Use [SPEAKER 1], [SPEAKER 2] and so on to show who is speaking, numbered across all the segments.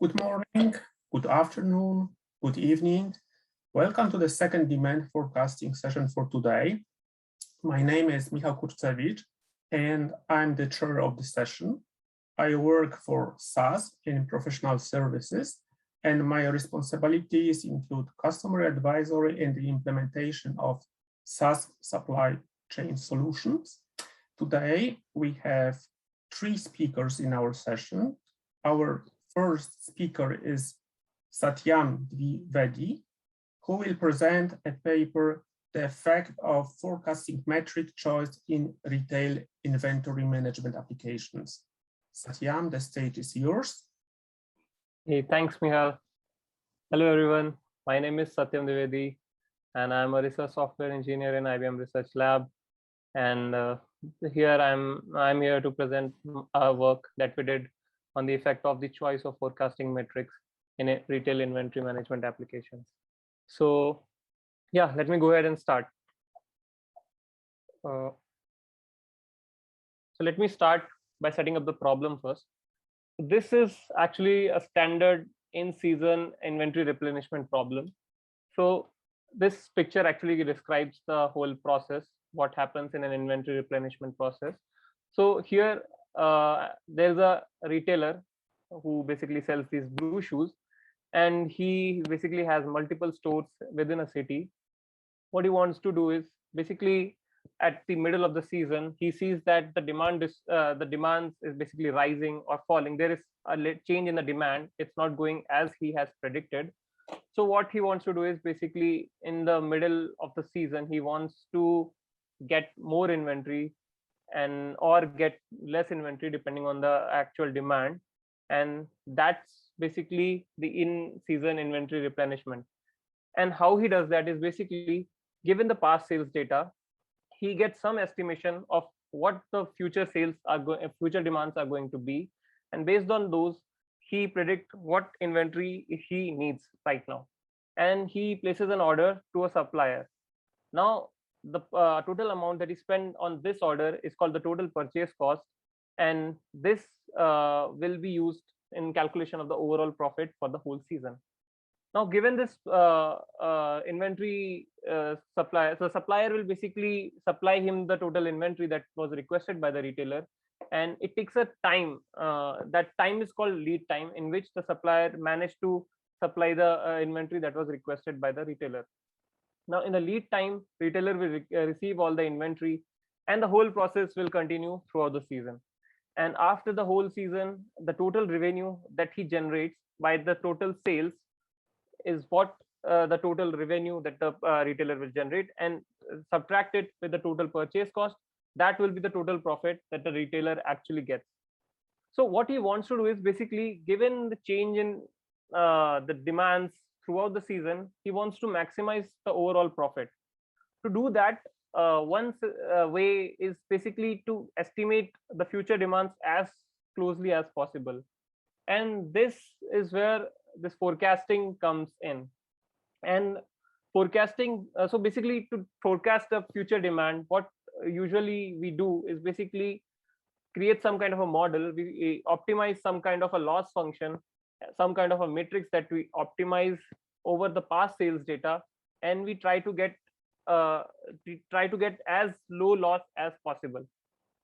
[SPEAKER 1] Good morning, good afternoon, good evening. Welcome to the second demand forecasting session for today. My name is Michał Kurczewicz, and I'm the chair of the session. I work for SAS in professional services, and my responsibilities include customer advisory and the implementation of SAS supply chain solutions. Today, we have three speakers in our session. Our first speaker is Satyam Dwivedi, who will present a paper, The Effect of Forecasting Metric Choice in Retail Inventory Management Applications. Satyam, the stage is yours.
[SPEAKER 2] Hey, thanks, Michal. Hello, everyone. My name is Satyam Dwivedi, and I'm a research software engineer in IBM Research Lab. And here I'm here to present our work that we did on the effect of the choice of forecasting metrics in a retail inventory management applications. So, yeah, let me go ahead and start. So let me start by setting up the problem first. This is actually a standard in-season inventory replenishment problem. So this picture actually describes the whole process, what happens in an inventory replenishment process. So here there's a retailer who basically sells these blue shoes, and he basically has multiple stores within a city. What he wants to do is basically at the middle of the season, he sees that the demand is basically rising or falling. There is a change in the demand. It's not going as he has predicted. So what he wants to do is basically in the middle of the season, he wants to get more inventory and or get less inventory depending on the actual demand. And that's basically the in-season inventory replenishment. And how he does that is basically, given the past sales data, he gets some estimation of what the future sales are going, future demands are going to be, and based on those, he predict what inventory he needs right now, and he places an order to a supplier. Now, the total amount that he spent on this order is called the total purchase cost, and this will be used in calculation of the overall profit for the whole season. Now, given this inventory supplier, so supplier will basically supply him the total inventory that was requested by the retailer, and it takes a time. That time is called lead time, in which the supplier managed to supply the inventory that was requested by the retailer. Now, in the lead time, retailer will receive all the inventory, and the whole process will continue throughout the season. And after the whole season, the total revenue that he generates by the total sales is what the total revenue that the retailer will generate, and subtract it with the total purchase cost. That will be the total profit that the retailer actually gets. So what he wants to do is basically, given the change in the demands throughout the season, he wants to maximize the overall profit. To do that, one way is basically to estimate the future demands as closely as possible. And this is where this forecasting comes in. And forecasting, so basically to forecast the future demand, what usually we do is basically create some kind of a model. We optimize some kind of a loss function, some kind of a matrix that we optimize over the past sales data, and we try to get as low loss as possible.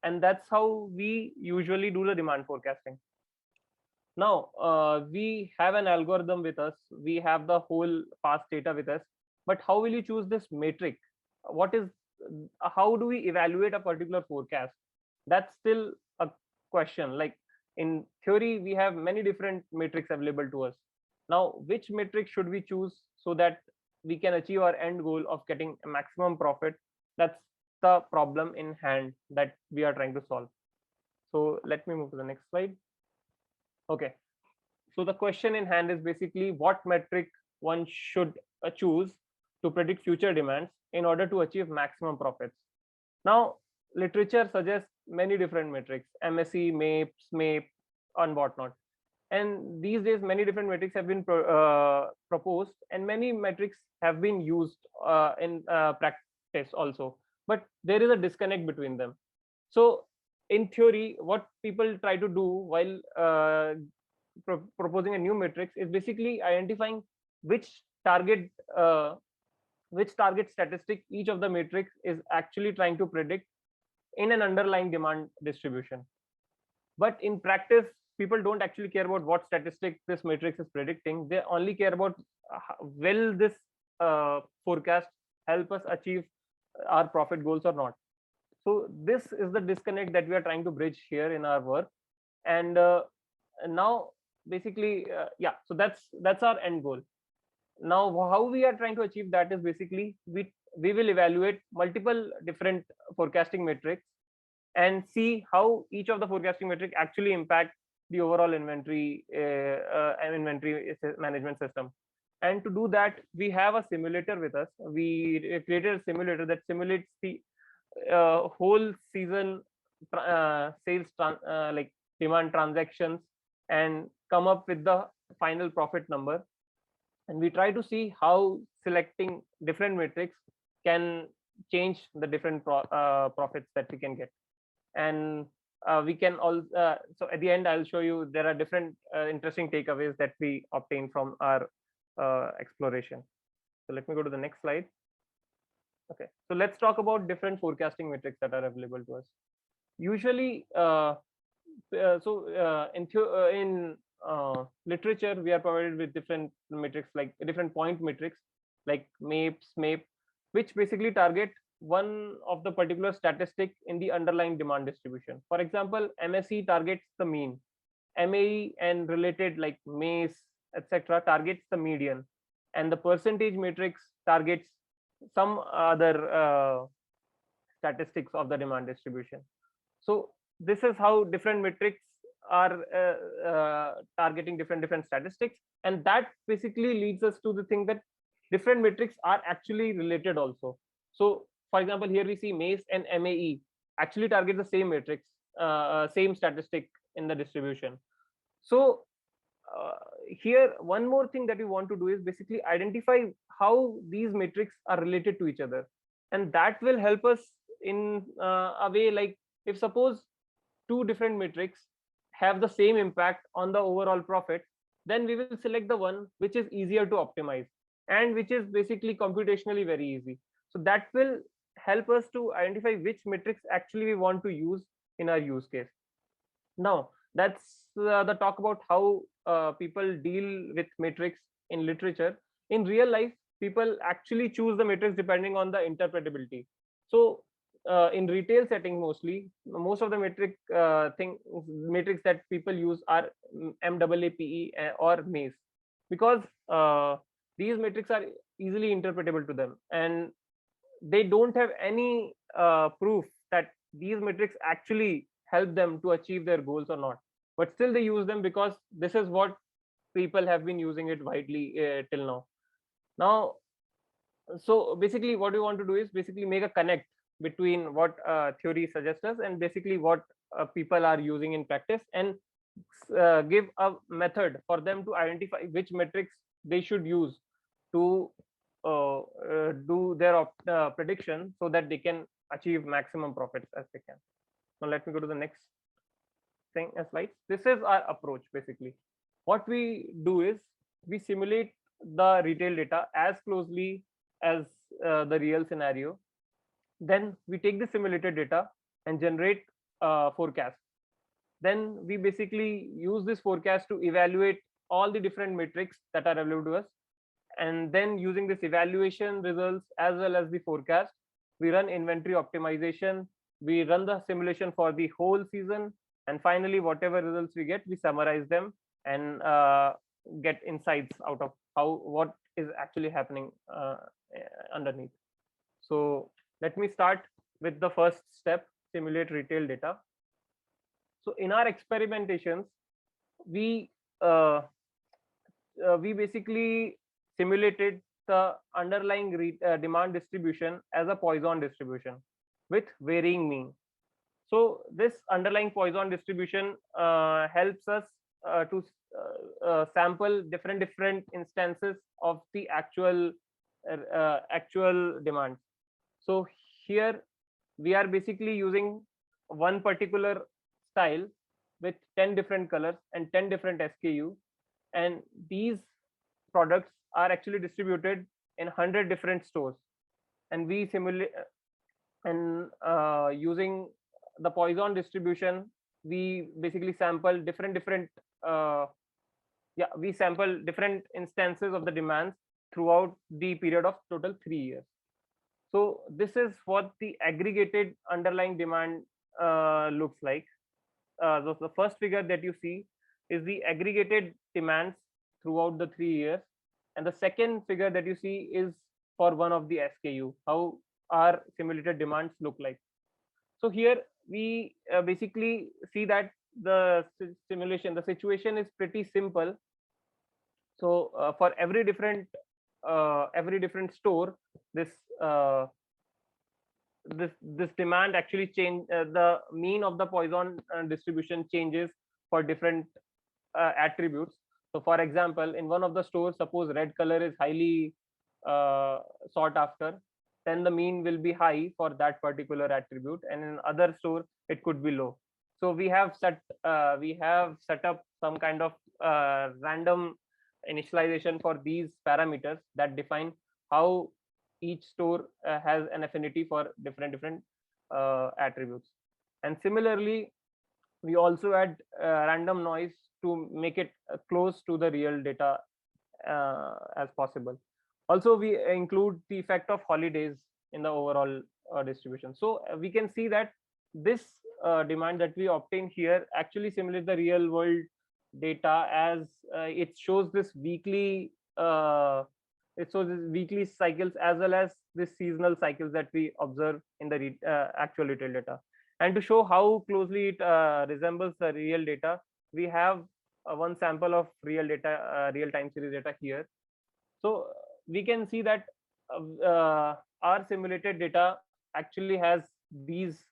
[SPEAKER 2] And that's how we usually do the demand forecasting. Now, we have an algorithm with us. We have the whole past data with us. But how will you choose this metric? How do we evaluate a particular forecast? That's still a question. Like in theory, we have many different metrics available to us. Now, which metric should we choose so that we can achieve our end goal of getting a maximum profit? That's the problem in hand that we are trying to solve. So let me move to the next slide. Okay, so the question in hand is basically what metric one should choose to predict future demands in order to achieve maximum profits. Now, literature suggests many different metrics, MSE, MAPE, SMAPE, and whatnot. And these days, many different metrics have been proposed, and many metrics have been used in practice also. But there is a disconnect between them. So in theory, what people try to do while proposing a new matrix is basically identifying which target statistic each of the matrix is actually trying to predict in an underlying demand distribution. But in practice, people don't actually care about what statistic this matrix is predicting. They only care about will this forecast help us achieve our profit goals or not. So this is the disconnect that we are trying to bridge here in our work. And now basically, yeah, so that's our end goal. Now how we are trying to achieve that is basically we will evaluate multiple different forecasting metrics and see how each of the forecasting metric actually impact the overall inventory management system. And to do that, we have a simulator with us. We created a simulator that simulates the whole season sales like demand transactions and come up with the final profit number. And we try to see how selecting different metrics can change the different profits that we can get. And we can also so at the end I'll show you there are different interesting takeaways that we obtain from our exploration. So let me go to the next slide. Okay, so let's talk about different forecasting metrics that are available to us. Usually in literature we are provided with different metrics, like different point metrics like MAPE, which basically target one of the particular statistic in the underlying demand distribution. For example, MSE targets the mean, MAE and related like MACE, etc. targets the median, and the percentage matrix targets some other statistics of the demand distribution. So this is how different metrics are targeting different statistics, and that basically leads us to the thing that different metrics are actually related also. So for example, here we see MACE and MAE actually target the same matrix, same statistic in the distribution. So here one more thing that we want to do is basically identify how these metrics are related to each other, and that will help us in a way, like if suppose two different metrics have the same impact on the overall profit, then we will select the one which is easier to optimize and which is basically computationally very easy. So that will help us to identify which metrics actually we want to use in our use case. Now that's the talk about how people deal with metrics in literature. In real life, people actually choose the metrics depending on the interpretability. So in retail setting, most of the metrics that people use are MAAPE or MACE, because these metrics are easily interpretable to them, and they don't have any proof that these metrics actually help them to achieve their goals or not, but still they use them because this is what people have been using it widely till now. So basically what we want to do is basically make a connect between what theory suggests us and basically what people are using in practice, and give a method for them to identify which metrics they should use to do their prediction so that they can achieve maximum profits as they can. Now let me go to the next slide. This is our approach. Basically what we do is we simulate the retail data as closely as the real scenario. Then we take the simulated data and generate forecast. Then we basically use this forecast to evaluate all the different metrics that are available to us, and then using this evaluation results as well as the forecast, we run inventory optimization, we run the simulation for the whole season, and finally whatever results we get, we summarize them and get insights out of what is actually happening underneath. So let me start with the first step, simulate retail data. So in our experimentations, we basically simulated the underlying demand distribution as a Poisson distribution with varying mean. So this underlying Poisson distribution helps us to sample different instances of the actual demand. So here we are basically using one particular style with 10 different colors and 10 different SKU, and these products are actually distributed in 100 different stores, and we simulate and using the Poisson distribution, we basically sample different we sample different instances of the demands throughout the period of total 3 years. So this is what the aggregated underlying demand looks like. The first figure that you see is the aggregated demands throughout the 3 years, and the second figure that you see is for one of the SKU, how our simulated demands look like. So here we basically see that the situation is pretty simple. So for every different store, this this demand actually change, the mean of the Poisson distribution changes for different attributes. So for example, in one of the stores, suppose red color is highly sought after, then the mean will be high for that particular attribute, and in other store it could be low. So we have set up some kind of random initialization for these parameters that define how each store has an affinity for different attributes. And similarly, we also add random noise to make it close to the real data as possible. Also, we include the effect of holidays in the overall distribution. So we can see that this demand that we obtain here actually simulates the real world data, as it shows this weekly cycles as well as this seasonal cycles that we observe in the actual retail data. And to show how closely it resembles the real data, we have one sample of real time series data here. So we can see that our simulated data actually has these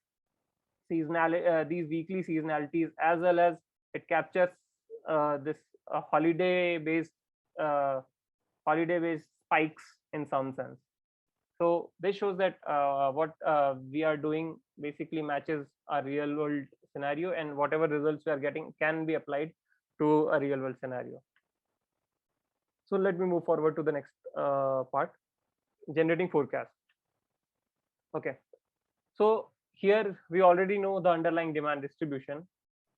[SPEAKER 2] weekly seasonalities, as well as it captures this holiday based spikes in some sense. So this shows that what we are doing basically matches our real world scenario, and whatever results we are getting can be applied to a real world scenario. So let me move forward to the next part, generating forecast. Okay, so here we already know the underlying demand distribution.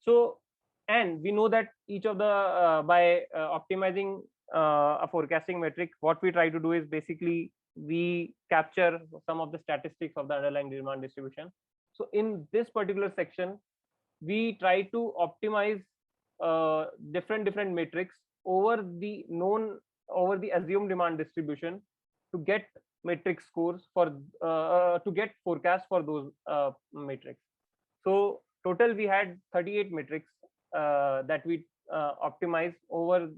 [SPEAKER 2] So, and we know that each of the by optimizing a forecasting metric, what we try to do is basically we capture some of the statistics of the underlying demand distribution. So in this particular section, we try to optimize different metrics over the assumed demand distribution to get metric scores for to get forecast for those metrics. So total we had 38 metrics that we optimized over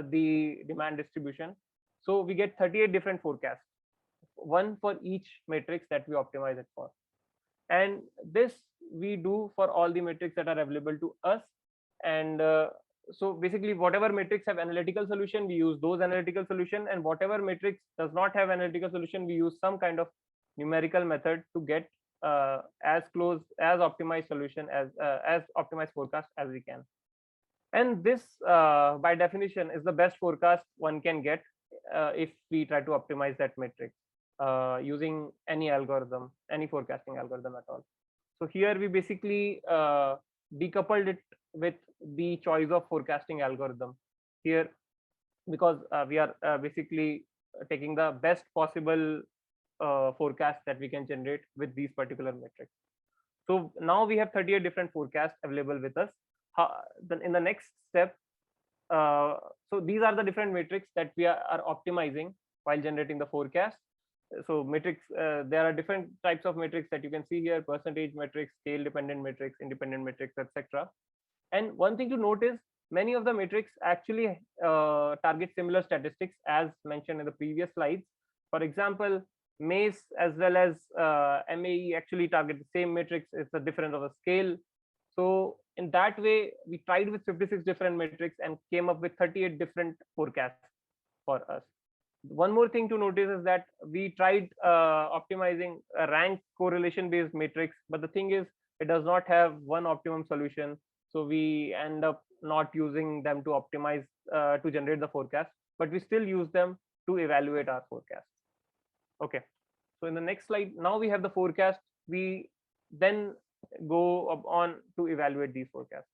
[SPEAKER 2] the demand distribution. So we get 38 different forecasts, one for each matrix that we optimize it for. And this we do for all the metrics that are available to us. And so basically, whatever metrics have analytical solution, we use those analytical solution, and whatever matrix does not have analytical solution, we use some kind of numerical method to get as close as optimized solution as optimized forecast as we can. And this by definition is the best forecast one can get if we try to optimize that metric using any algorithm, any forecasting algorithm at all. So here we basically decoupled it with the choice of forecasting algorithm here, because we are basically taking the best possible forecast that we can generate with these particular metrics. So now we have 38 different forecasts available with us. Then in the next step, so these are the different metrics that we are optimizing while generating the forecast. So metrics, there are different types of metrics that you can see here: percentage metrics, scale dependent metrics, independent metrics, etc. And one thing to note is many of the metrics actually target similar statistics as mentioned in the previous slides. For example, MACE as well as MAE actually target the same metrics. It's a difference of a scale. So in that way, we tried with 56 different metrics and came up with 38 different forecasts for us. One more thing to notice is that we tried optimizing a rank correlation based matrix, but the thing is it does not have one optimum solution. So we end up not using them to optimize to generate the forecast, but we still use them to evaluate our forecast. Okay, so in the next slide, now we have the forecast. We then go on to evaluate these forecasts.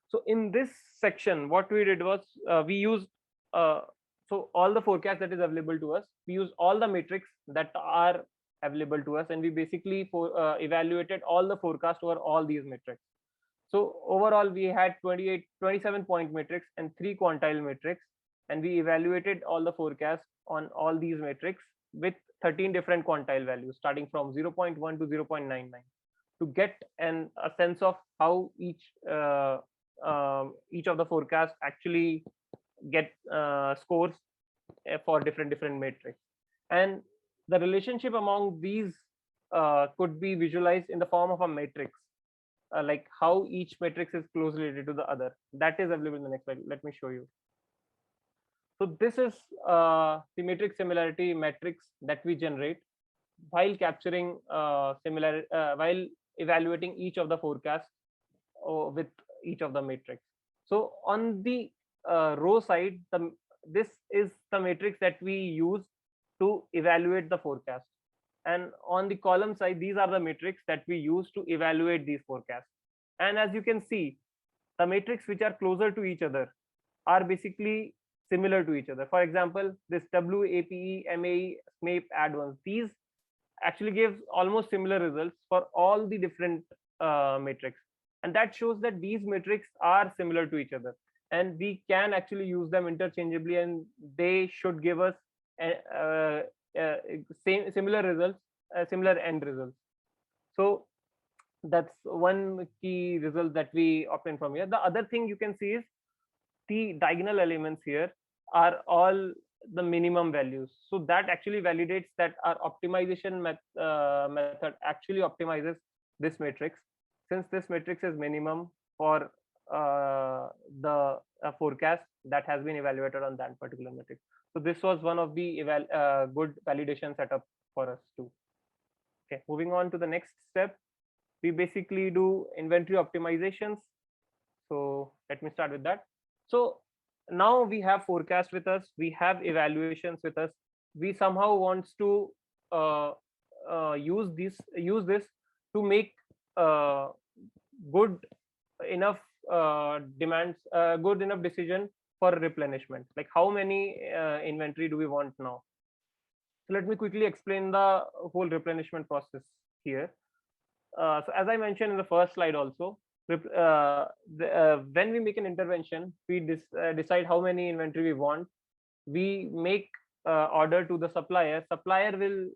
[SPEAKER 2] So in this section, what we did was we used so all the forecast that is available to us, we use all the metrics that are available to us, and we basically evaluated all the forecast over all these metrics. So overall, we had 27 point matrix and 3 quantile matrix, and we evaluated all the forecasts on all these metrics with 13 different quantile values, starting from 0.1 to 0.99, to get a sense of how each of the forecasts actually get scores for different metrics. And the relationship among these could be visualized in the form of a matrix, like how each matrix is closely related to the other. That is available in the next slide. Let me show you. So this is the matrix similarity matrix that we generate while capturing while evaluating each of the forecasts with each of the matrix. So on the row side, this is the matrix that we use to evaluate the forecast, and on the column side, these are the metrics that we use to evaluate these forecasts. And as you can see, the metrics which are closer to each other are basically similar to each other. For example, this WAPE, MAE, SMAPE, ADD1, these actually give almost similar results for all the different metrics, and that shows that these metrics are similar to each other, and we can actually use them interchangeably, and they should give us similar results, similar end results. So that's one key result that we obtain from here. The other thing you can see is the diagonal elements here are all the minimum values. So that actually validates that our optimization method actually optimizes this matrix, since this matrix is minimum for the forecast that has been evaluated on that particular matrix. So this was one of the good validation setup for us too. Okay, moving on to the next step, we basically do inventory optimizations. So let me start with that. So now we have forecast with us, we have evaluations with us. We somehow wants to use this to make good enough demands, good enough decision for replenishment. Like how many inventory do we want now? So let me quickly explain the whole replenishment process here. So as I mentioned in the first slide also, when we make an intervention, we decide how many inventory we want. We make order to the supplier. Supplier will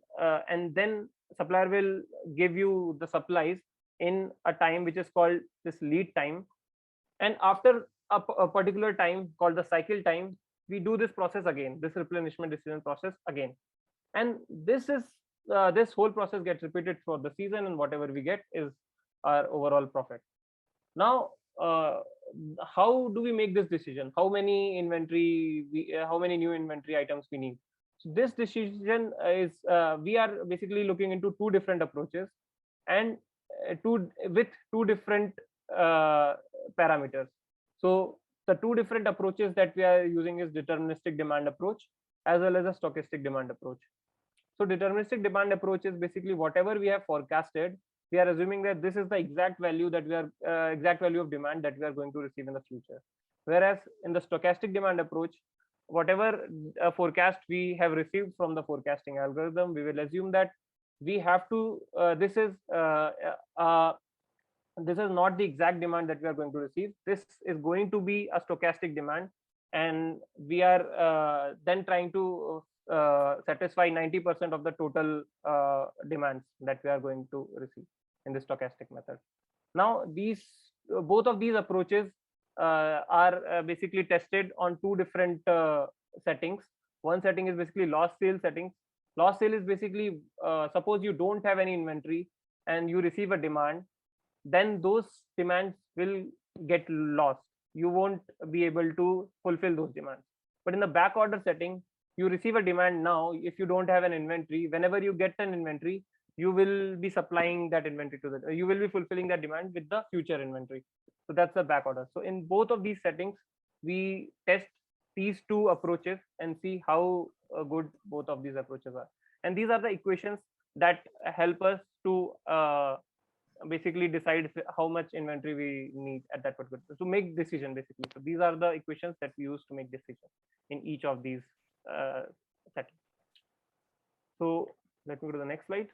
[SPEAKER 2] and then supplier will give you the supplies in a time which is called this lead time. And after a particular time called the cycle time, we do this process again, this replenishment decision process again. And this is this whole process gets repeated for the season, and whatever we get is our overall profit. Now, how do we make this decision? How many inventory, how many new inventory items we need? So this decision is we are basically looking into 2 different approaches, and with 2 different parameters. So the 2 different approaches that we are using is deterministic demand approach as well as a stochastic demand approach. So deterministic demand approach is basically whatever we have forecasted, we are assuming that this is the exact value that we are exact value of demand that we are going to receive in the future. Whereas in the stochastic demand approach, whatever forecast we have received from the forecasting algorithm, we will assume that we have to this is not the exact demand that we are going to receive. This is going to be a stochastic demand, and we are then trying to satisfy 90% of the total demands that we are going to receive in the stochastic method. Now, both of these approaches are basically tested on 2 different settings. One setting is basically loss sale settings. Loss sale is basically suppose you don't have any inventory and you receive a demand, then those demands will get lost. You won't be able to fulfill those demands. But in the back order setting, you receive a demand now. If you don't have an inventory, whenever you get an inventory, you will be supplying that inventory to you will be fulfilling that demand with the future inventory. So that's the back order. So in both of these settings, we test these two approaches and see how good both of these approaches are. And these are the equations that help us to basically decide how much inventory we need at that particular to make decision basically. So these are the equations that we use to make decisions in each of these settings. So let me go to the next slide.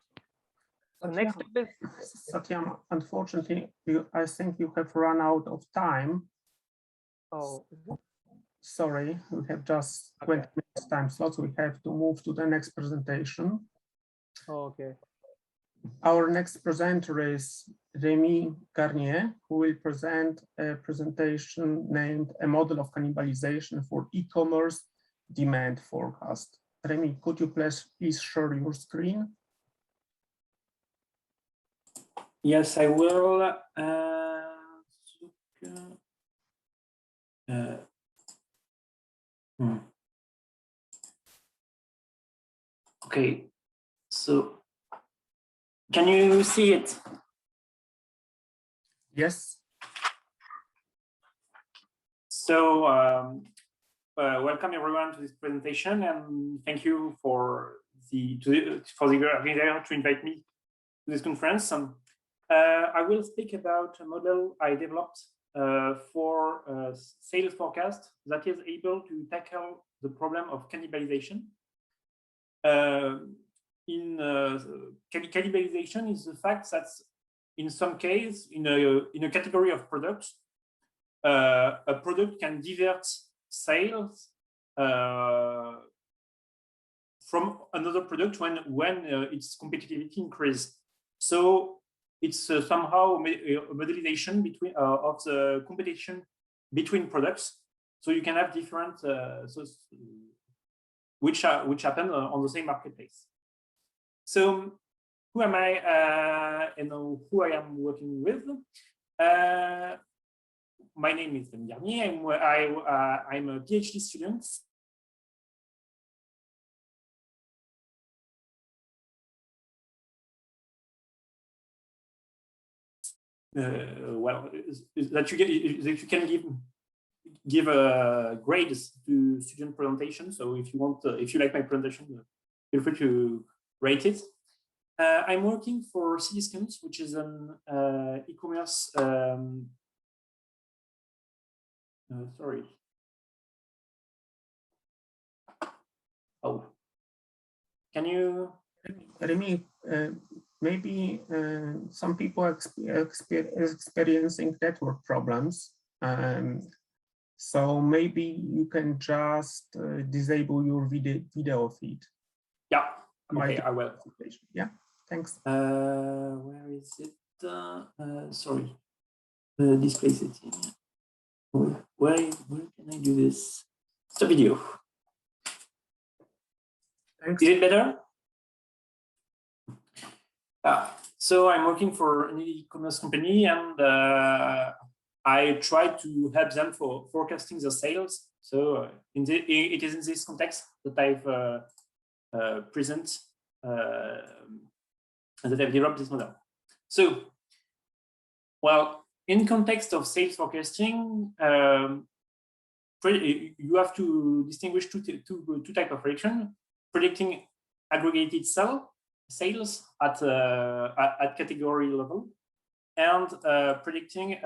[SPEAKER 2] The next step is
[SPEAKER 1] Satyam, unfortunately, I think you have run out of time.
[SPEAKER 2] Oh,
[SPEAKER 1] sorry, we have just 20 minutes time slot, so we have to move to the next presentation.
[SPEAKER 2] Okay.
[SPEAKER 1] Our next presenter is Rémi Garnier, who will present a presentation named A Model of Cannibalization for E-commerce Demand Forecast. Rémi, could you please share your screen?
[SPEAKER 3] Yes, I will. Okay, so can you see it?
[SPEAKER 1] Yes.
[SPEAKER 3] So welcome everyone to this presentation, and thank you for the organizer to invite me to this conference. I will speak about a model I developed for sales forecast that is able to tackle the problem of cannibalization. Cannibalization is the fact that in some case, in a category of products, a product can divert sales from another product when its competitivity increases. So it's somehow a modelization between of the competition between products. So you can have different which happen on the same marketplace. So who am I and who I am working with? My name is Rémi Garnier. I'm a PhD student. Well, that you can give grades to student presentation. So if you want, if you like my presentation, feel free to rate it. I'm working for Cdiscount, which is an e-commerce. Sorry. Oh, can you?
[SPEAKER 1] Rémi, maybe some people are experiencing network problems. So maybe you can just disable your video feed.
[SPEAKER 3] Yeah, okay, I will.
[SPEAKER 1] Yeah, thanks.
[SPEAKER 3] Where is it? Sorry, display setting. Where can I do this? Stop video.
[SPEAKER 1] Thanks.
[SPEAKER 3] Is it better? So I'm working for an e-commerce company, and I try to help them for forecasting their sales. So it is in this context that I've that I've developed this model. So, well, in context of sales forecasting, you have to distinguish two types of prediction: predicting aggregated sales at category level, and predicting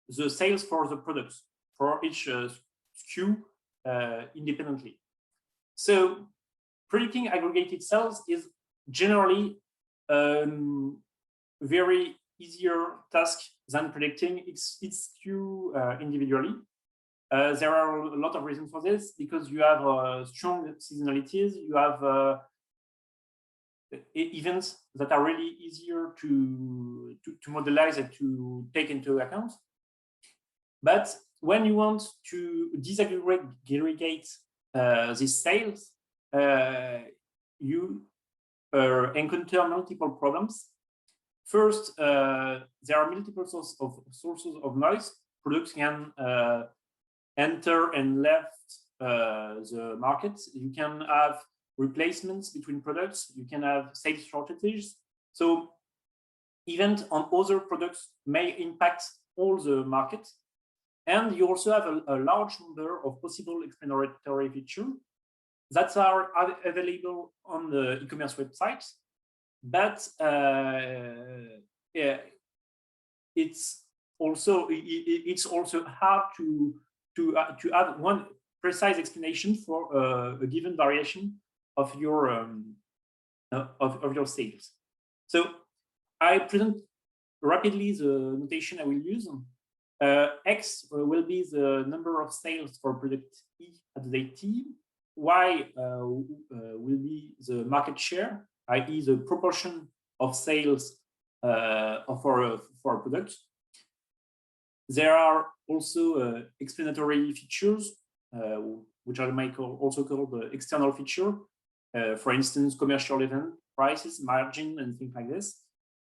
[SPEAKER 3] the sales for the products for each SKU independently. So predicting aggregated sales is generally very easier task than predicting each SKU individually. There are a lot of reasons for this, because you have strong seasonalities, you have events that are really easier to modelize and to take into account. But when you want to disaggregate these sales, you encounter multiple problems. First, there are multiple sources of noise. Products can enter and left the market. You can have replacements between products. You can have sales shortages. So event on other products may impact all the market. And you also have a large number of possible explanatory features that are available on the e-commerce website, but yeah, it's also hard to add one precise explanation for a given variation of your sales. So I present rapidly the notation I will use. X will be the number of sales for product E at the date T. Y will be the market share, i.e. the proportion of sales for a product. There are also explanatory features, which I might also call the external feature. For instance, commercial event, prices, margin, and things like this.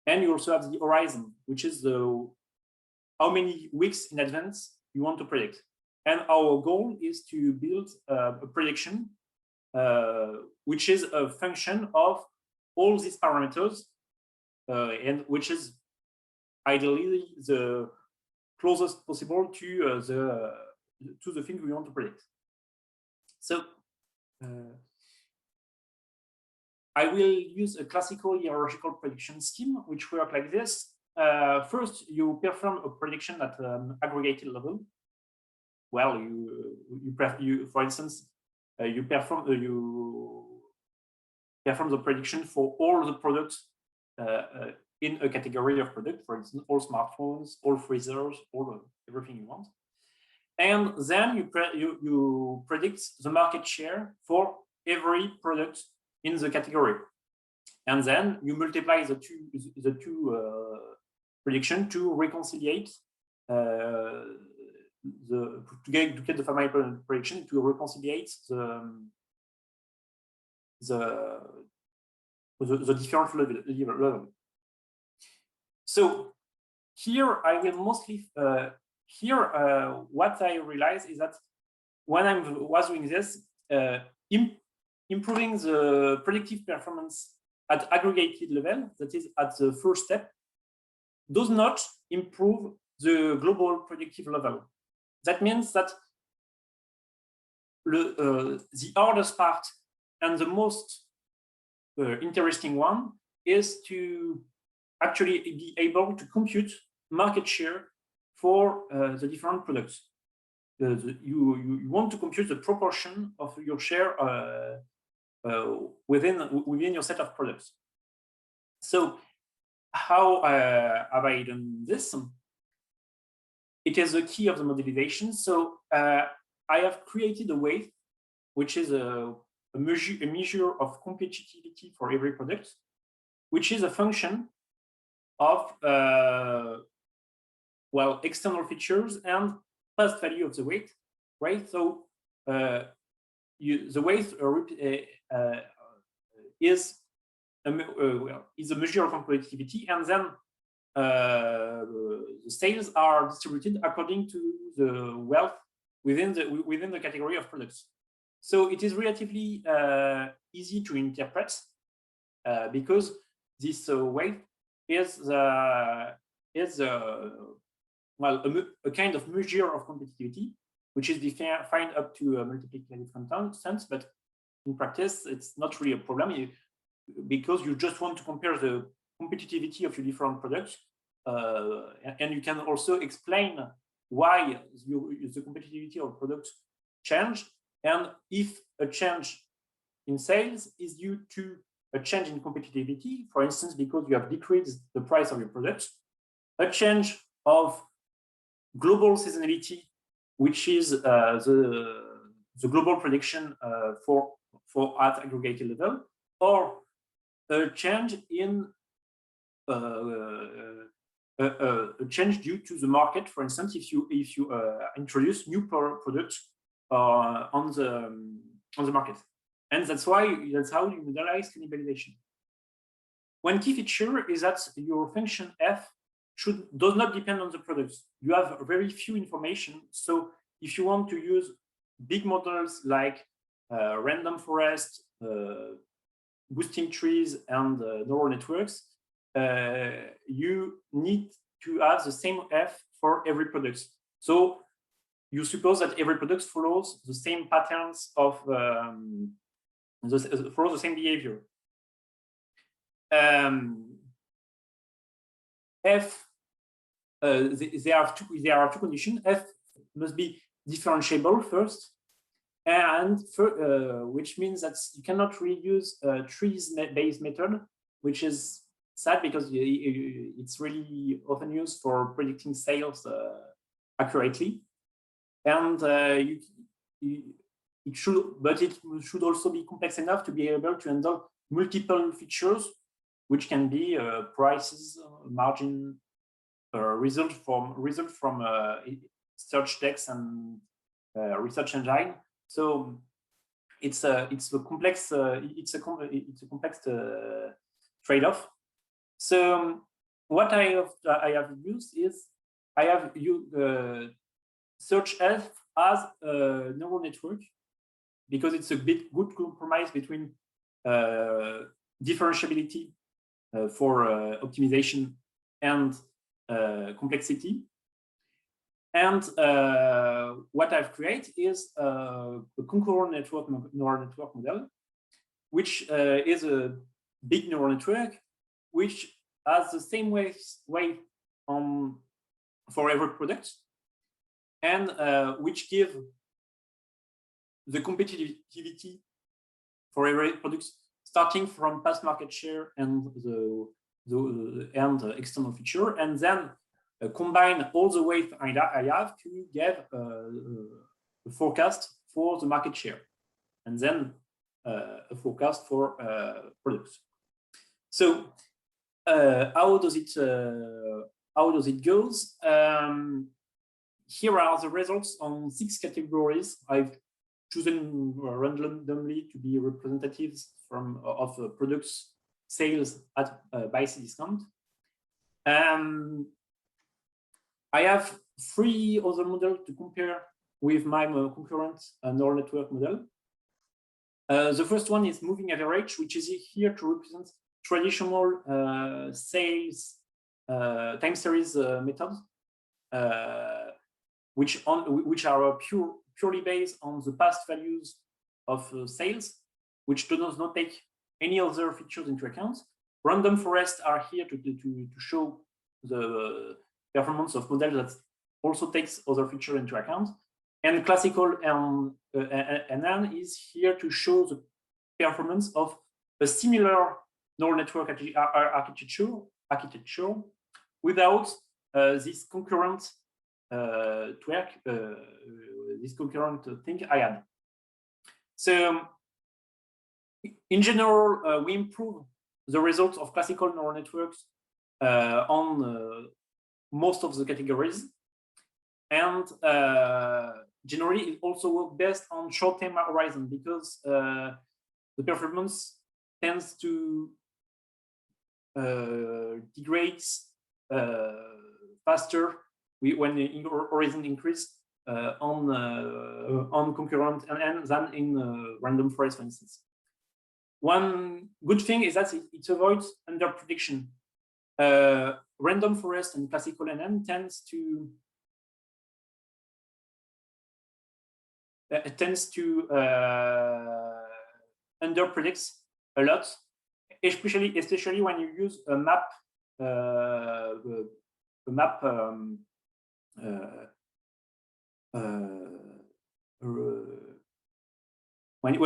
[SPEAKER 3] And you also have the horizon, which is how many weeks in advance you want to predict. And our goal is to build a prediction, which is a function of all these parameters, and which is ideally the closest possible to the thing we want to predict. So I will use a classical hierarchical prediction scheme, which works like this. First, you perform a prediction at an aggregated level. Well, for instance, you perform the prediction for all the products in a category of product. For instance, all smartphones, all freezers, everything you want. And then you predict the market share for every product in the category. And then you multiply the two prediction to reconciliate to get the final prediction to reconciliate the different level. So here I will mostly what I realized is that when I was doing this, improving the predictive performance at aggregated level, that is at the first step, does not improve the global predictive level. That means that the hardest part and the most interesting one is to actually be able to compute market share for the different products. You want to compute the proportion of your share within your set of products. So how have I done this? It is the key of the modelization. So I have created a weight, which is a measure of competitivity for every product, which is a function of external features and past value of the weight, right? So the weight is a measure of competitivity, and then the sales are distributed according to the wealth within the category of products. So it is relatively easy to interpret because this weight is a kind of measure of competitivity, which is defined up to multiplicative constants, but in practice it's not really a problem because you just want to compare the competitivity of your different products, and you can also explain why the competitivity of products change, and if a change in sales is due to a change in competitivity, for instance, because you have decreased the price of your products, a change of global seasonality, which is the global prediction for at aggregated level, or a change in a change due to the market. For instance, if you introduce new products on the market, and that's how you modelize cannibalization. One key feature is that your function f does not depend on the products. You have very few information. So if you want to use big models like random forest, boosting trees, and neural networks, you need to have the same F for every product. So you suppose that every product follows the same patterns of follows the same behavior. F, there are two conditions. F must be differentiable first, and which means that you cannot really use a trees-based method, which is sad because it's really often used for predicting sales accurately. And it should also be complex enough to be able to handle multiple features, which can be prices, margin, result from search text and research engine. So it's a complex trade-off. So what I have used is I have used search F as a neural network because it's a good compromise between differentiability for optimization and complexity. And what I've created is a concurrent neural network model, which is a big neural network, which has the same weight for every product, and which give the competitivity for every product, starting from past market share and the external feature, and then combine all the weight I have to get a forecast for the market share, and then a forecast for products. So how does it goes? Here are the results on 6 categories. I've chosen randomly to be representatives of products sales at by Cdiscount. I have 3 other models to compare with my concurrent neural network model. The first one is moving average, which is here to represent traditional sales time series methods, which are purely based on the past values of sales, which do not take any other features into account. Random forests are here to show the performance of models that also takes other features into account. And classical NN is here to show the performance of a similar neural network architecture without this concurrent this concurrent thing I had. So in general, we improve the results of classical neural networks on most of the categories, and generally it also works best on short-term horizon because the performance tends to degrade faster when the horizon increase on concurrent NN than in random forest, for instance. One good thing is that it avoids underprediction. Random forest and classical NN tends to underpredicts a lot, especially when you use a map when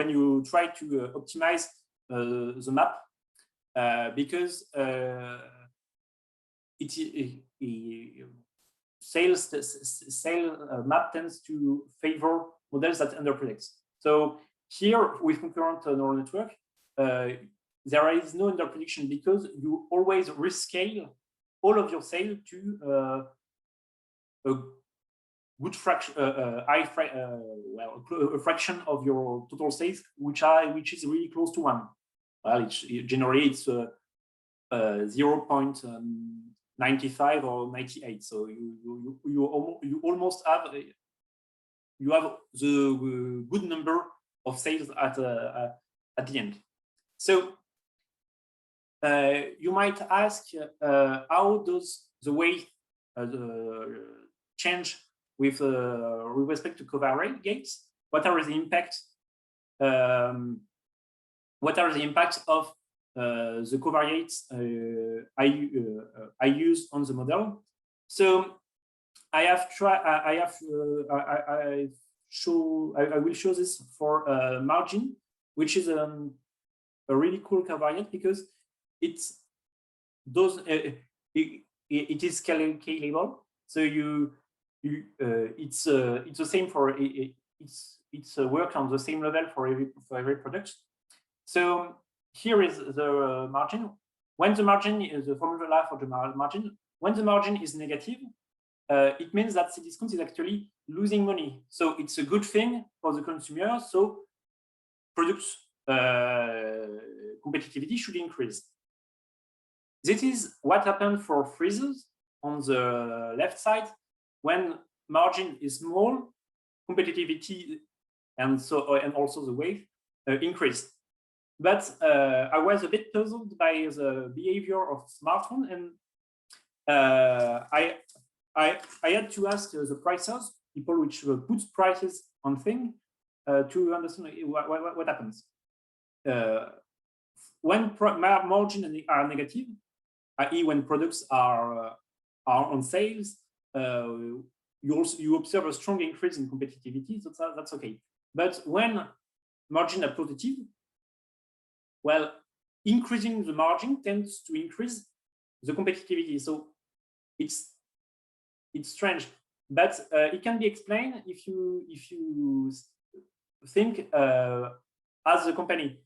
[SPEAKER 3] you try to optimize the map, because sales map tends to favor models that underpredicts. So here with concurrent neural network, there is no underprediction because you always rescale all of your sales to a good fraction, a fraction of your total sales, which is really close to 1. Well, generally it's 0.95 or 98. So you almost have the good number of sales at the end. So you might ask, how does the weight change with respect to covariates? What are the impacts? What are the impacts of the covariates I use on the model? So I have tried. I will show this for margin, which is a really cool covariate because it is scalable. So it's the same for it's work on the same level for every product. So here is the margin. When the margin is the formula for the margin, when the margin is negative, it means that Cdiscount is actually losing money. So it's a good thing for the consumer. So products competitivity should increase. This is what happened for freezers on the left side. When margin is small, competitivity and also the weight increased. But I was a bit puzzled by the behavior of smartphone, and I had to ask the pricers, people which put prices on things, to understand what happens. When margin are negative, i.e. when products are on sales, you observe a strong increase in competitivity, so that's okay. But when margin are positive, well, increasing the margin tends to increase the competitivity. So it's strange, but it can be explained if you think as a company.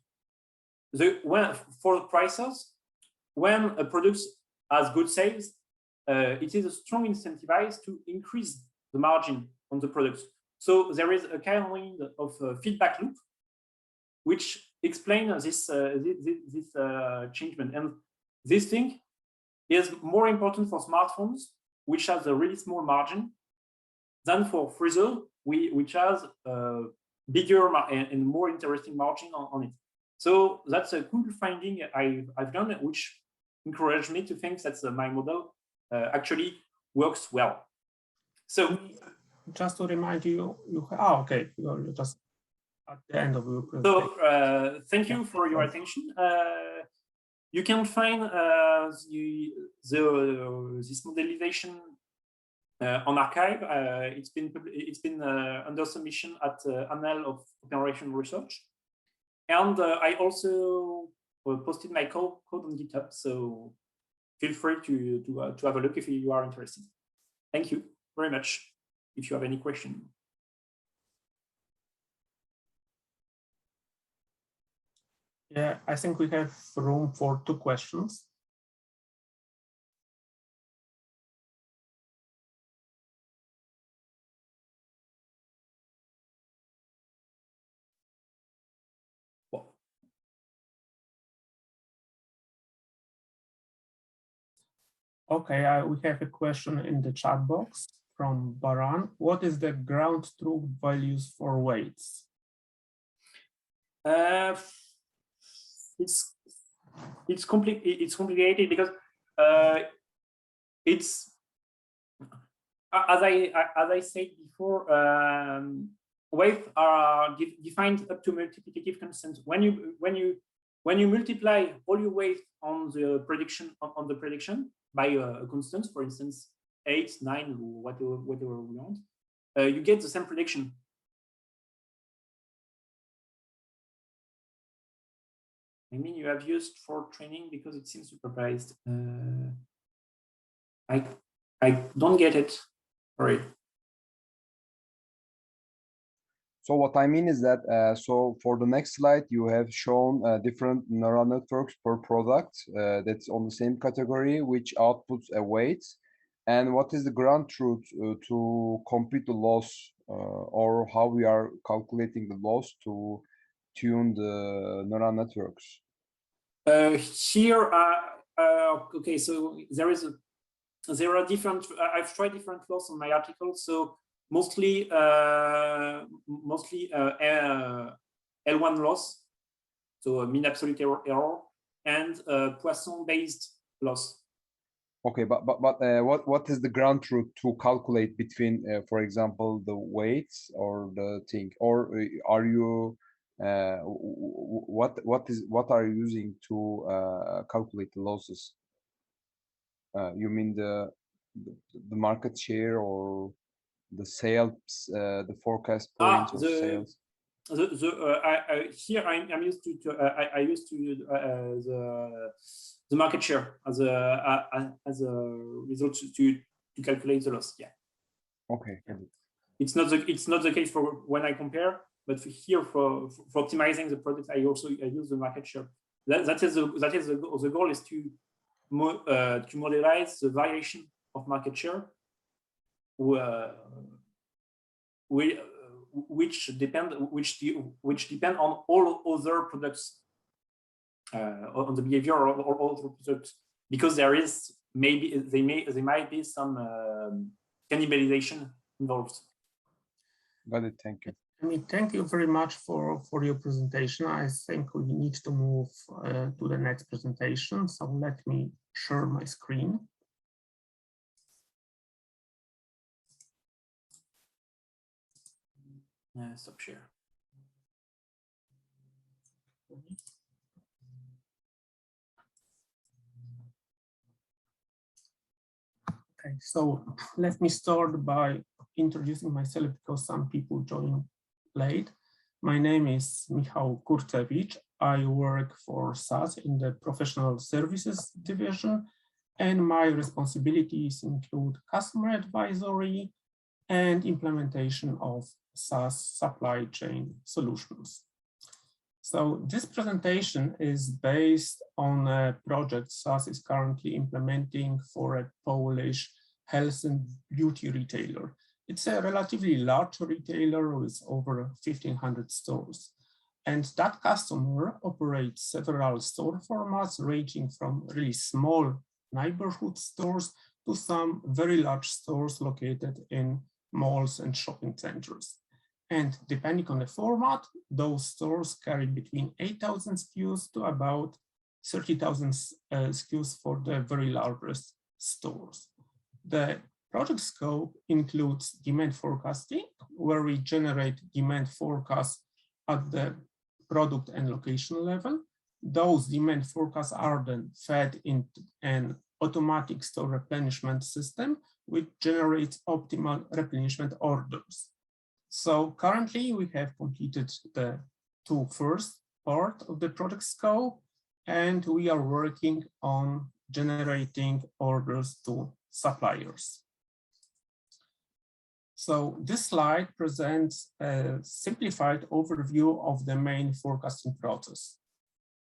[SPEAKER 3] For the prices, when a product has good sales, it is a strong incentivized to increase the margin on the products. So there is a kind of feedback loop, which explains this changement. And this thing is more important for smartphones, which has a really small margin, than for freezer, which has a bigger and more interesting margin on it. So that's a cool finding I've done, which encouraged me to think that my model actually works well. So
[SPEAKER 1] just to remind you, okay, you're just at the end of your
[SPEAKER 3] presentation. So thank you for your attention. You can find this modelization on arXiv. It's been under submission at Annals of Operation Research, and I also posted my code on GitHub. So feel free to have a look if you are interested. Thank you very much. If you have any question.
[SPEAKER 1] Yeah, I think we have room for 2 questions. Okay, we have a question in the chat box from Baran. What is the ground truth values for weights?
[SPEAKER 3] It's complicated because it's as I said before, weights are defined up to multiplicative constants. When you multiply all your weight on the prediction by a constant, for instance 8, 9, whatever we want, you get the same prediction. I mean, you have used for training because it seems supervised. I don't get it. Sorry.
[SPEAKER 4] So what I mean is that, so for the next slide, you have shown different neural networks per product that's on the same category, which outputs a weight. And what is the ground truth to compute the loss, or how we are calculating the loss to tune the neural networks?
[SPEAKER 3] Here, okay, so there are different. I've tried different loss on my article. So mostly L1 loss, so mean absolute error. and Poisson-based loss.
[SPEAKER 4] Okay, but what is the ground truth to calculate between, for example, the weights or the thing, or are you what are you using to calculate the losses? You mean the market share or the sales, the forecast points of sales?
[SPEAKER 3] Here I'm used to I used to use the market share as a result to calculate the loss. Yeah.
[SPEAKER 4] Okay.
[SPEAKER 3] It's not the case for when I compare, but here for optimizing the product, I use the market share. That is the goal is to modelize the variation of market share, which depend on all other products, on the behavior of all other products, because there might be some cannibalization involved.
[SPEAKER 4] Got it. Thank you.
[SPEAKER 1] I mean, thank you very much for your presentation. I think we need to move to the next presentation. So let me share my screen.
[SPEAKER 3] Stop share.
[SPEAKER 1] Okay, so let me start by introducing myself because some people joined late. My name is Michał Kurczewicz. I work for SAS in the professional services division, and my responsibilities include customer advisory and implementation of SAS supply chain solutions. So this presentation is based on a project SAS is currently implementing for a Polish health and beauty retailer. It's a relatively large retailer with over 1,500 stores. And that customer operates several store formats ranging from really small neighborhood stores to some very large stores located in malls and shopping centers. And depending on the format, those stores carry between 8,000 SKUs to about 30,000 SKUs for the very largest stores. The project scope includes demand forecasting, where we generate demand forecasts at the product and location level. Those demand forecasts are then fed into an automatic store replenishment system, which generates optimal replenishment orders. So currently we have completed the two first part of the project scope, and we are working on generating orders to suppliers. So this slide presents a simplified overview of the main forecasting process.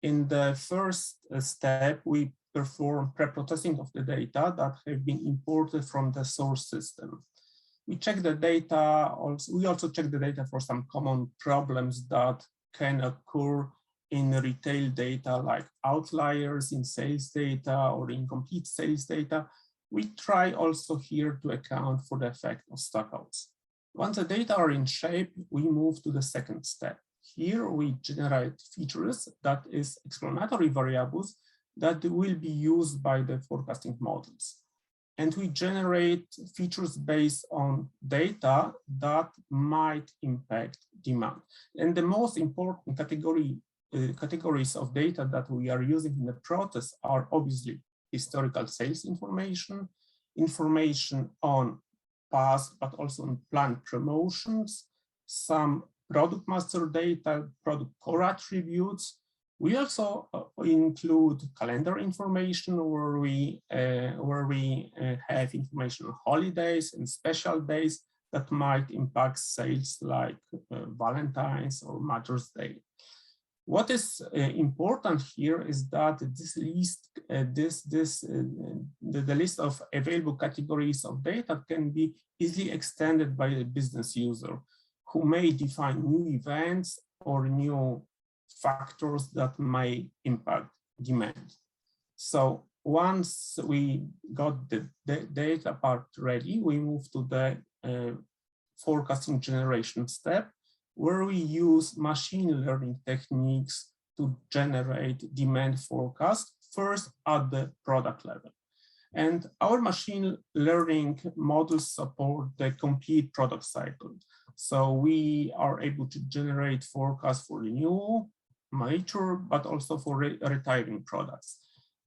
[SPEAKER 1] In the first step, we perform pre-processing of the data that have been imported from the source system. We check the data. We also check the data for some common problems that can occur in retail data, like outliers in sales data or incomplete sales data. We try also here to account for the effect of stockouts. Once the data are in shape, we move to the second step. Here we generate features, that is explanatory variables, that will be used by the forecasting models. And we generate features based on data that might impact demand. And the most important categories of data that we are using in the process are obviously historical sales information, information on past, but also on planned promotions, some product master data, product core attributes. We also include calendar information where we have information on holidays and special days that might impact sales, like Valentine's or Mother's Day. What is important here is that this list, the list of available categories of data can be easily extended by a business user who may define new events or new factors that may impact demand. So once we got the data part ready, we move to the forecasting generation step, where we use machine learning techniques to generate demand forecast, first at the product level. And our machine learning models support the complete product cycle. So we are able to generate forecasts for the new, mature, but also for retiring products.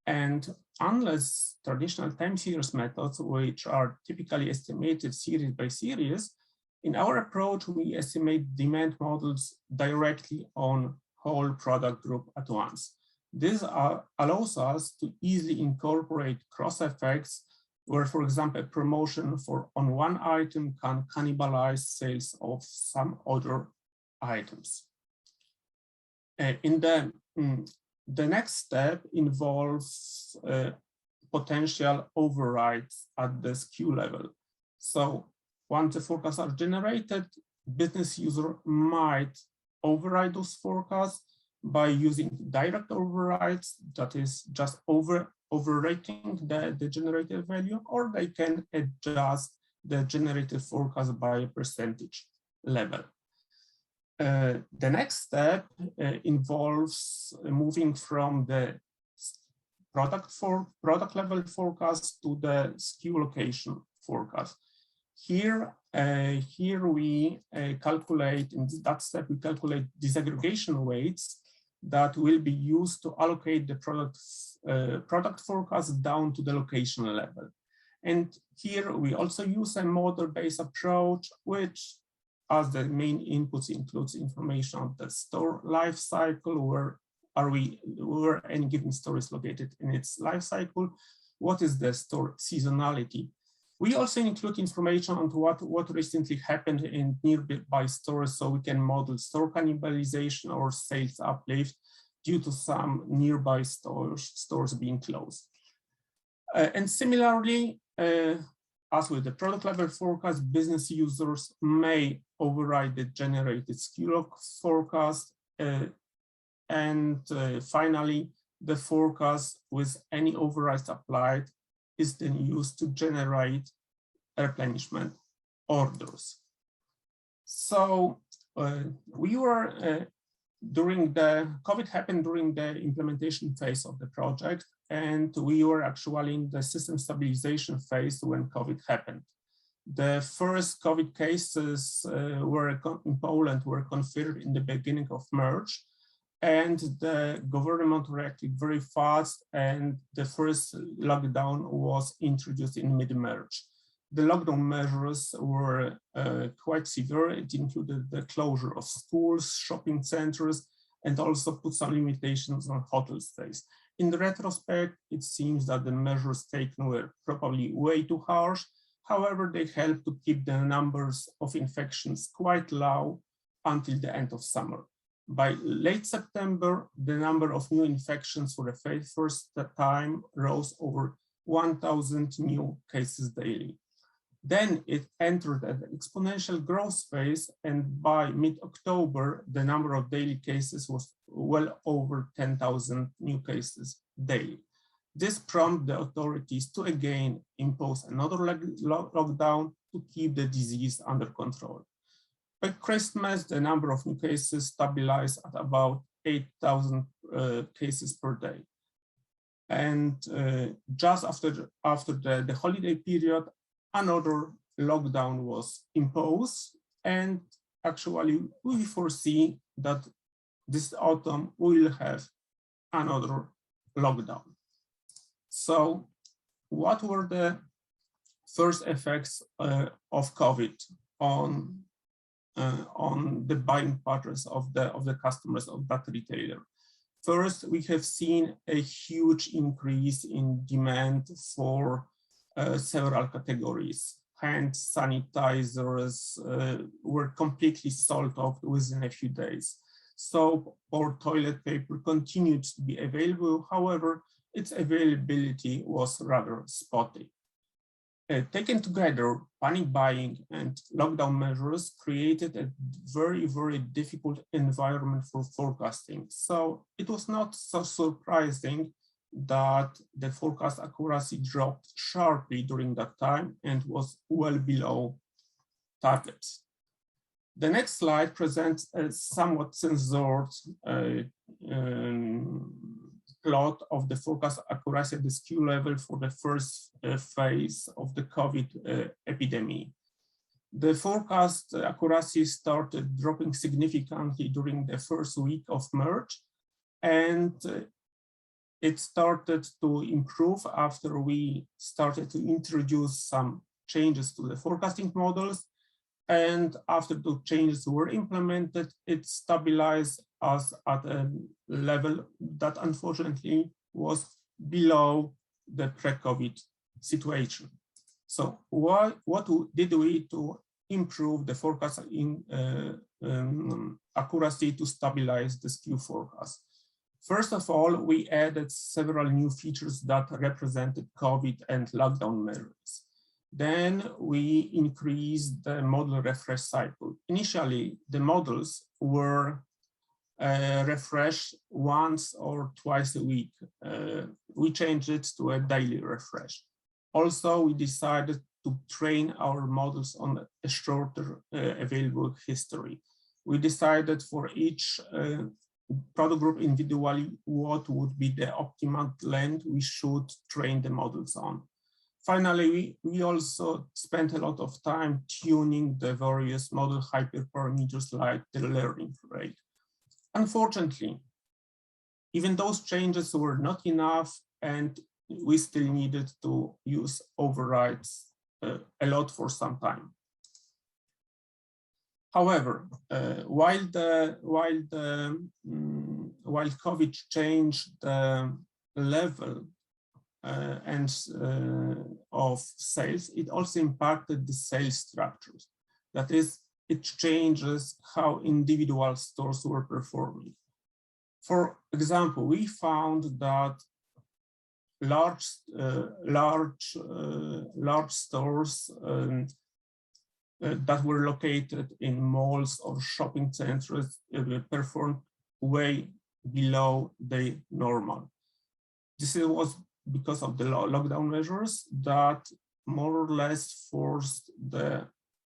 [SPEAKER 1] And unless traditional time series methods, which are typically estimated series by series, in our approach, we estimate demand models directly on whole product group at once. This allows us to easily incorporate cross effects where, for example, a promotion on one item can cannibalize sales of some other items. The next step involves potential overrides at the SKU level. So once the forecasts are generated, business user might override those forecasts by using direct overrides, that is just overrating the generated value, or they can adjust the generated forecast by a percentage level. The next step involves moving from the product level forecast to the SKU location forecast. Here we calculate, in that step, we calculate disaggregation weights that will be used to allocate the product forecast down to the location level. And here we also use a model-based approach, which as the main inputs includes information on the store life cycle, where any given store is located in its life cycle, what is the store seasonality. We also include information on what recently happened in nearby stores, so we can model store cannibalization or sales uplift due to some nearby stores being closed. And similarly, as with the product level forecast, business users may override the generated SKU forecast. And finally, the forecast with any overrides applied is then used to generate replenishment orders. So we were during the COVID happened during the implementation phase of the project, and we were actually in the system stabilization phase when COVID happened. The first COVID cases in Poland were confirmed in the beginning of March, and the government reacted very fast, and the first lockdown was introduced in mid-March. The lockdown measures were quite severe. It included the closure of schools, shopping centers, and also put some limitations on hotel stays. In the retrospect, it seems that the measures taken were probably way too harsh. However, they helped to keep the numbers of infections quite low until the end of summer. By late September, the number of new infections for the first time rose over 1,000 new cases daily. Then it entered an exponential growth phase, and by mid-October, the number of daily cases was well over 10,000 new cases daily. This prompted the authorities to again impose another lockdown to keep the disease under control. By Christmas, the number of new cases stabilized at about 8,000 cases per day. And just after the holiday period, another lockdown was imposed, and actually we foresee that this autumn we will have another lockdown. So what were the first effects of COVID on the buying patterns of the customers of that retailer? First, we have seen a huge increase in demand for several categories. Hand sanitizers were completely sold out within a few days. Soap or toilet paper continued to be available. However, its availability was rather spotty. Taken together, panic buying and lockdown measures created a very, very difficult environment for forecasting. So it was not so surprising that the forecast accuracy dropped sharply during that time and was well below targets. The next slide presents a somewhat censored plot of the forecast accuracy at the SKU level for the first phase of the COVID epidemic. The forecast accuracy started dropping significantly during the first week of March, and it started to improve after we started to introduce some changes to the forecasting models. And after the changes were implemented, it stabilized us at a level that unfortunately was below the pre-COVID situation. So what did we to improve the forecast in accuracy to stabilize the SKU forecast? First of all, we added several new features that represented COVID and lockdown measures. Then we increased the model refresh cycle. Initially, the models were refreshed once or twice a week. We changed it to a daily refresh. Also, we decided to train our models on a shorter available history. We decided for each product group individually what would be the optimal length we should train the models on. Finally, we also spent a lot of time tuning the various model hyperparameters like the learning rate. Unfortunately, even those changes were not enough, and we still needed to use overrides a lot for some time. However, while COVID changed the level of sales, it also impacted the sales structures. That is, it changes how individual stores were performing. For example, we found that large stores that were located in malls or shopping centers performed way below the normal. This was because of the lockdown measures that more or less forced the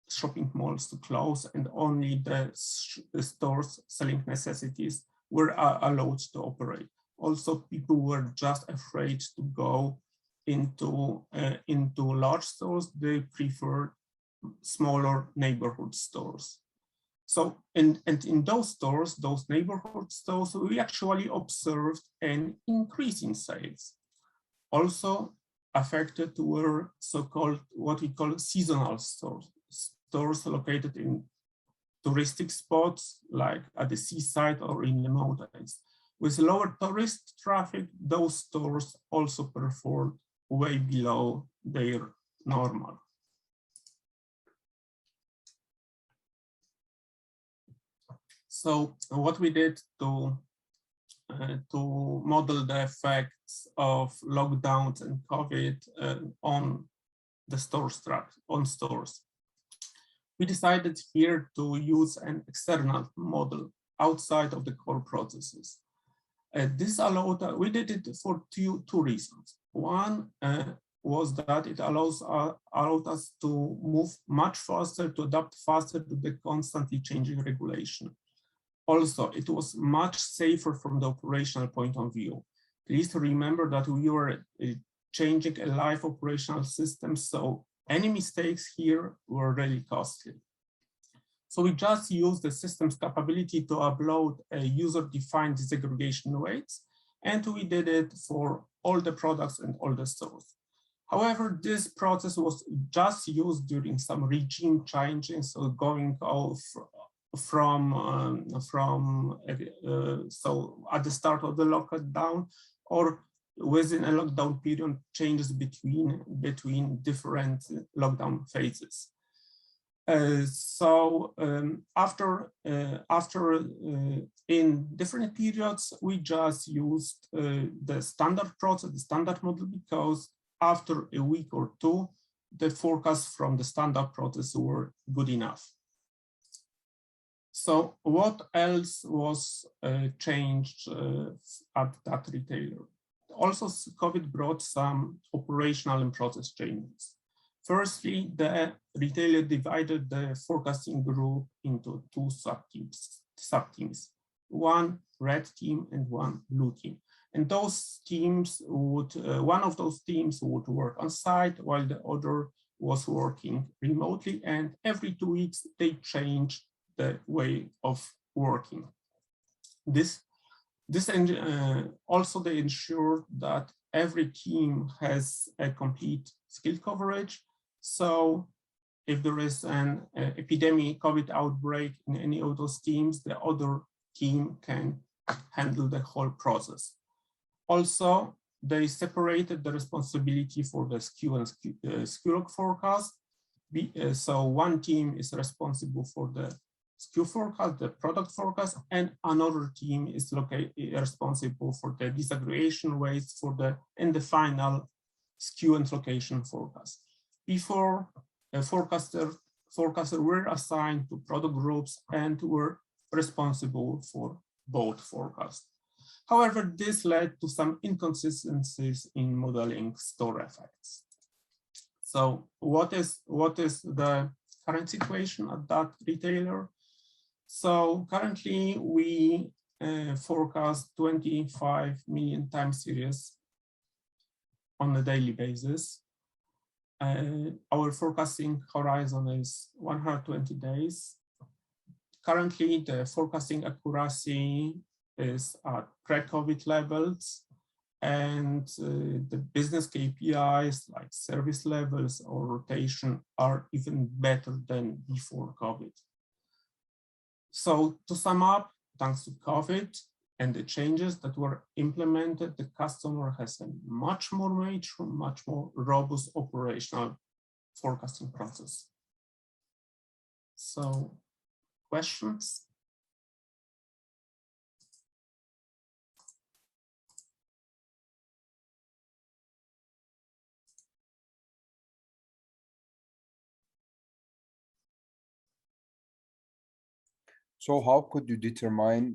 [SPEAKER 1] shopping malls to close, and only the stores selling necessities were allowed to operate. Also, people were just afraid to go into large stores. They preferred smaller neighborhood stores. So, and in those stores, those neighborhood stores, we actually observed an increase in sales. Also affected were so-called what we call seasonal stores, stores located in touristic spots like at the seaside or in the mountains. With lower tourist traffic, those stores also performed way below their normal. So what we did to model the effects of lockdowns and COVID on the store structure, on stores. We decided here to use an external model outside of the core processes. This allowed, we did it for two reasons. One was that it allowed us to move much faster, to adapt faster to the constantly changing regulation. Also, it was much safer from the operational point of view. Please remember that we were changing a live operational system, so any mistakes here were really costly. So we just used the system's capability to upload a user-defined disaggregation weights, and we did it for all the products and all the stores. However, this process was just used during some regime changes, so going off so at the start of the lockdown or within a lockdown period, changes between different lockdown phases. In different periods, we just used the standard process, the standard model, because after a week or two, the forecasts from the standard process were good enough. So what else was changed at that retailer? Also, COVID brought some operational and process changes. Firstly, the retailer divided the forecasting group into two sub-teams, one red team and one blue team. And those teams would, one of those teams would work on site while the other was working remotely, and every 2 weeks they changed the way of working. Also they ensure that every team has a complete skill coverage. So if there is an epidemic COVID outbreak in any of those teams, the other team can handle the whole process. Also, they separated the responsibility for the SKU and SKU log forecast. So one team is responsible for the SKU forecast, the product forecast, and another team is responsible for the disaggregation weights and the final SKU and location forecast. Before, forecasters were assigned to product groups and were responsible for both forecasts. However, this led to some inconsistencies in modeling store effects. So what is the current situation at that retailer? So currently we forecast 25 million time series on a daily basis. Our forecasting horizon is 120 days. Currently, the forecasting accuracy is at pre-COVID levels, and the business KPIs like service levels or rotation are even better than before COVID. So to sum up, thanks to COVID and the changes that were implemented, the customer has a much more mature, much more robust operational forecasting process. So, questions?
[SPEAKER 4] So how could you determine,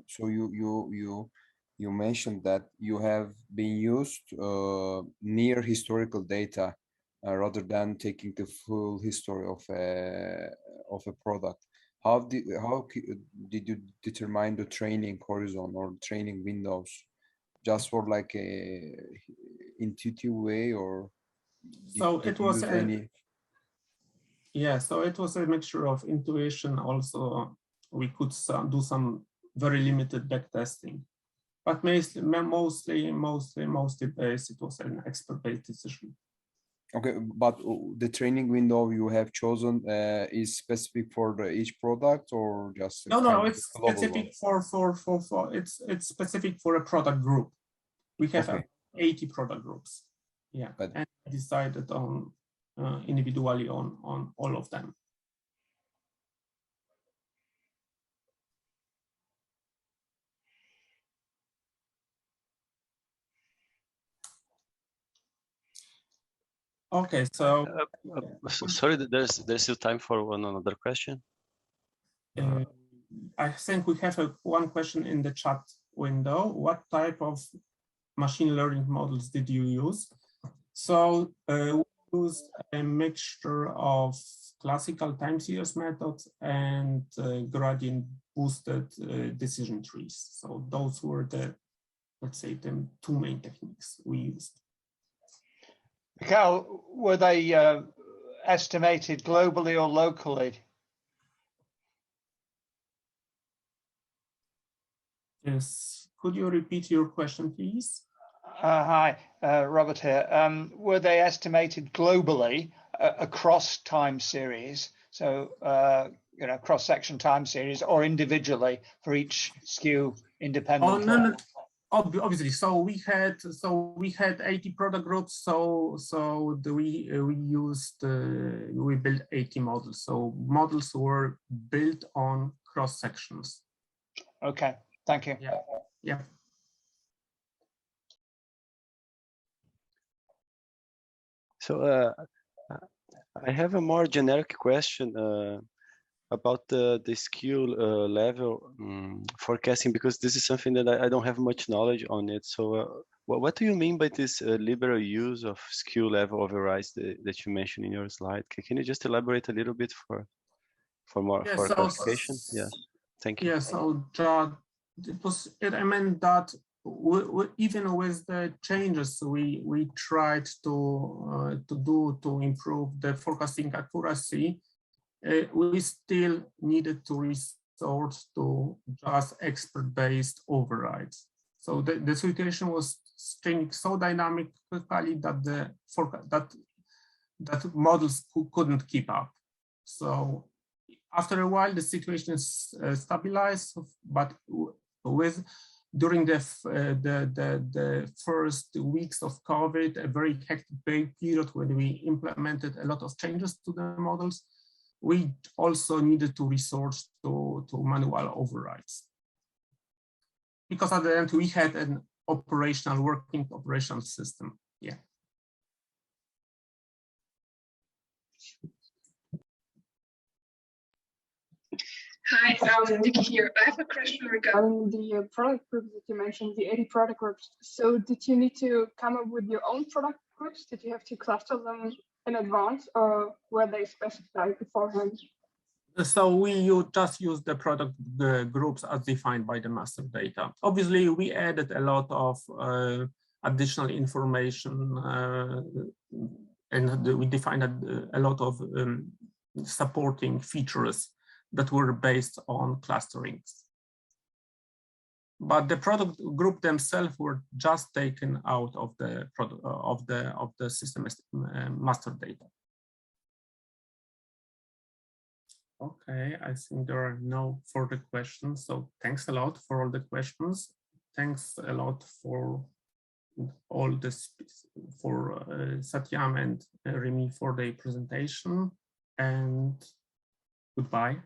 [SPEAKER 4] so you mentioned that you have been used near historical data rather than taking the full history of a product. How did you determine the training horizon or training windows? Just for like a intuitive way, or
[SPEAKER 1] So it was
[SPEAKER 4] any?
[SPEAKER 1] Yeah, so it was a mixture of intuition. Also, we could do some very limited back testing, but mostly based, it was an expert-based decision.
[SPEAKER 4] Okay, but the training window you have chosen is specific for each product, or just
[SPEAKER 1] no, it's specific it's specific for a product group. We have 80 product groups. Yeah, but and decided on individually on all of them. Okay, so
[SPEAKER 5] sorry, there's still time for another question.
[SPEAKER 1] I think we have one question in the chat window. What type of machine learning models did you use? So we used a mixture of classical time series methods and gradient boosted decision trees. So those were the, let's say, the two main techniques we used.
[SPEAKER 6] Mikhail, were they estimated globally or locally?
[SPEAKER 1] Yes, could you repeat your question, please?
[SPEAKER 6] Hi, Robert here. Were they estimated globally across time series? So, you know, cross-section time series, or individually for each SKU independently?
[SPEAKER 1] Oh, no. Obviously, so we had 80 product groups. We built 80 models. So models were built on cross sections.
[SPEAKER 6] Okay, thank you.
[SPEAKER 1] Yeah.
[SPEAKER 5] So I have a more generic question. about the skill level forecasting, because this is something that I don't have much knowledge on it. So what do you mean by this liberal use of skill level overrides that you mentioned in your slide? Can you just elaborate a little bit for more
[SPEAKER 1] Yeah,
[SPEAKER 5] for clarification? Yeah, thank you.
[SPEAKER 1] Yeah, so I meant that even with the changes we tried to do to improve the forecasting accuracy, we still needed to resort to just expert-based overrides. So the situation was changing so dynamically that that models couldn't keep up. So after a while, the situation is stabilized, but during the first weeks of COVID, a very hectic period when we implemented a lot of changes to the models, we also needed to resort to manual overrides. Because at the end, we had an working operational system. Yeah.
[SPEAKER 7] Hi, Nikki here. I have a question regarding the product groups that you mentioned, the 80 product groups. So did you need to come up with your own product groups? Did you have to cluster them in advance, or were they specified beforehand?
[SPEAKER 1] So we just use the product groups as defined by the master data. Obviously, we added a lot of additional information and we defined a lot of supporting features that were based on clusterings. But the product group themselves were just taken out of the product of the system master data. Okay, I think there are no further questions. So thanks a lot for all the questions. Thanks a lot for all this, for Satyam and Remy for the presentation, and goodbye.